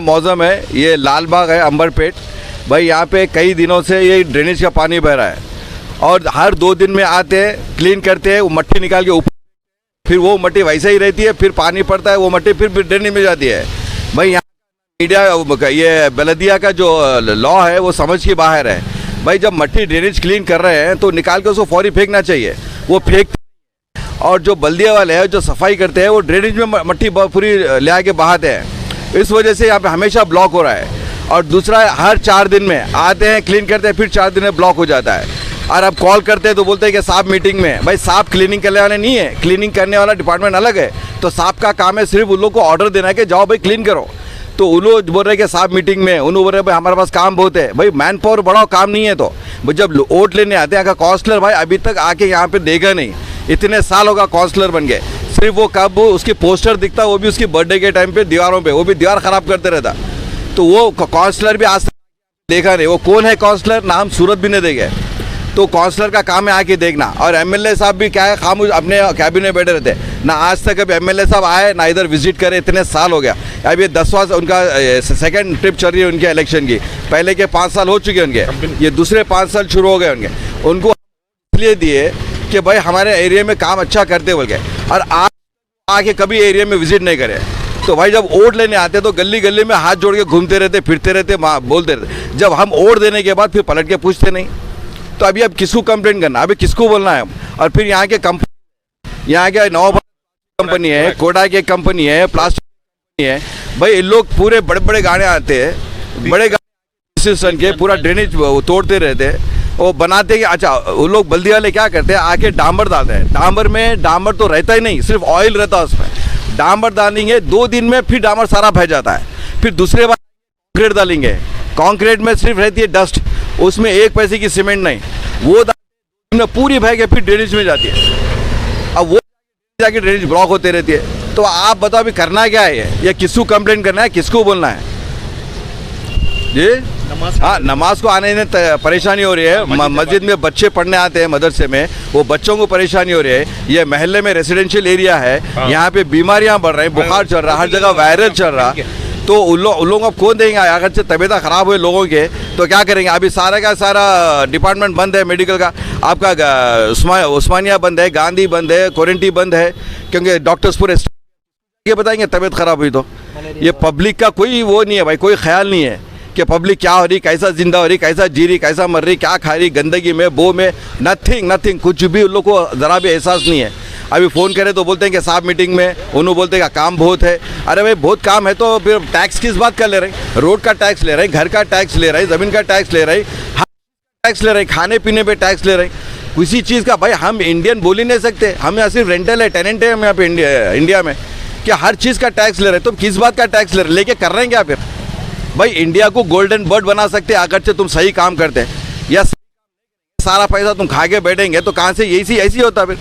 मौसम है, ये लाल बाग है, अंबरपेट भाई। यहाँ पे कई दिनों से ये ड्रेनेज का पानी बह रहा है और हर 2 दिन में आते हैं, क्लीन करते हैं, वो मट्टी निकाल के ऊपर, फिर वो मट्टी वैसे ही रहती है, फिर पानी पड़ता है, वो मट्टी फिर ड्रेनेज में जाती है भाई। यहाँ मीडिया ये बलदिया का जो लॉ है वो समझ के बाहर है भाई। जब मट्टी ड्रेनेज क्लीन कर रहे हैं तो निकाल के उसको फौरी फेंकना चाहिए, वो फेंक। और जो बल्दिया वाले हैं जो सफाई करते हैं वो ड्रेनेज में मट्टी पूरी ले आके बहाते हैं, इस वजह से यहाँ पे हमेशा ब्लॉक हो रहा है। और दूसरा हर 4 दिन में आते हैं, क्लीन करते हैं, फिर 4 दिन में ब्लॉक हो जाता है। और अब कॉल करते हैं तो बोलते हैं कि साहब मीटिंग में। भाई साहब क्लीनिंग करने वाले नहीं है, क्लीनिंग करने वाला डिपार्टमेंट अलग है। तो साहब का काम है सिर्फ उन लोग को ऑर्डर देना है कि जाओ भाई क्लीन करो। तो उन लोग बोल रहे हैं कि साहब मीटिंग में, उन्होंने बोल रहे भाई हमारे पास काम बहुत है। भाई मैन पावर बढ़ाओ, काम नहीं है तो जब वोट लेने आते हैं, काउंसलर भाई अभी तक आके यहाँ पे देखा नहीं, इतने साल होगा काउंसलर बन गए। सिर्फ वो कब उसकी पोस्टर दिखता, वो भी उसकी बर्थडे के टाइम पे दीवारों पे, वो भी दीवार खराब करते रहता। तो वो काउंसलर भी आज तक देखा नहीं। वो कौन है काउंसलर, नाम सूरत भी नहीं देंगे। तो काउंसलर का काम है आके देखना। और एमएलए साहब भी क्या है, खामोश अपने कैबिन में बैठे रहते ना। आज तक अभी एमएलए साहब आए ना इधर विजिट करे, इतने साल हो गया। अब ये 10वां उनका सेकंड ट्रिप चल रही है उनके इलेक्शन की। पहले के 5 साल हो चुके उनके, ये दूसरे 5 साल शुरू हो गए उनके। उनको इसलिए दिए कि भाई हमारे एरिया में काम अच्छा करते बोल के, और आके कभी एरिया में विजिट नहीं करे। तो भाई जब वोट लेने आते तो गली गली में हाथ जोड़ के घूमते रहते, फिरते रहते, बोलते रहते। जब हम वोट देने के बाद फिर पलट के पूछते नहीं। तो अभी अब किसको कंप्लेंट करना, अभी किसको बोलना है। और फिर यहाँ के कंपनी, यहाँ के नौ कंपनी है, कोडा की कंपनी है, प्लास्टिक कंपनी है भाई। इन लोग पूरे बड़े बड़े गाड़े आते हैं, बड़े गाड़ी के पूरा ड्रेनेज तोड़ते रहते हैं, वो बनाते हैं। अच्छा वो लोग बल्दी वाले क्या करते हैं, आके डांबर डालते हैं। डांबर में डांबर तो रहता ही नहीं, सिर्फ ऑयल रहता है उसमें। डांबर डालेंगे 2 दिन में, फिर डांबर सारा फैल जाता है। फिर दूसरे बार कंक्रीट डालेंगे, कंक्रीट में सिर्फ रहती है डस्ट, उसमें 1 पैसे की सीमेंट नहीं। वो पूरी बह के फिर ड्रेनेज में जाती है। अब वो जाके ड्रेनेज ब्लॉक होते रहती है। तो आप बताओ अभी करना क्या है, ये किसको कंप्लेंट करना है, किसको बोलना है जी। हाँ, नमाज को आने में परेशानी हो रही है। मस्जिद में बच्चे पढ़ने आते हैं, मदरसे में, वो बच्चों को परेशानी हो रही है। ये महल्ले में रेजिडेंशियल एरिया है, यहाँ पे बीमारियाँ बढ़ रही हैं, बुखार चल रहा है, हर जगह वायरल चल रहा। तो उन लोगों को कौन देंगे, अगर से तबीयत ख़राब हुए लोगों के तो क्या करेंगे। अभी सारा का सारा डिपार्टमेंट बंद है मेडिकल का। आपका उस्मानिया बंद है, गांधी बंद है, क्वारंटीन बंद है, क्योंकि डॉक्टर्स पूरे ये बताएंगे तबीयत ख़राब हुई तो। ये पब्लिक का कोई वो नहीं है भाई, कोई ख्याल नहीं है कि पब्लिक क्या हो रही, कैसा जिंदा हो रही, कैसा जी रही, कैसा मर रही, क्या खा रही, गंदगी में, बो में, नथिंग, कुछ भी उन लोग को ज़रा भी एहसास नहीं है। अभी फ़ोन करे तो बोलते हैं कि साहब मीटिंग में, उन्होंने बोलते हैं कि काम बहुत है। अरे भाई बहुत काम है तो फिर टैक्स किस बात का ले रहे हैं। रोड का टैक्स ले रहे हैं, घर का टैक्स ले रहे हैं, ज़मीन का टैक्स ले रहे हैं, टैक्स ले रहे हैं, खाने पीने पे टैक्स ले रहे हैं, किसी चीज़ का। भाई हम इंडियन बोल ही नहीं सकते, हम यहाँ सिर्फ रेंटल है, टेनेंट है हम यहाँ पे इंडिया में, कि हर चीज़ का टैक्स ले रहे हैं। तुम किस बात का टैक्स ले रहे, लेके कर रहे हैं क्या फिर। भाई इंडिया को गोल्डन बर्ड बना सकते हैं अगर से तुम सही काम करते हैं, या सारा पैसा तुम खा के बैठेंगे तो कहाँ से ऐसी होता फिर।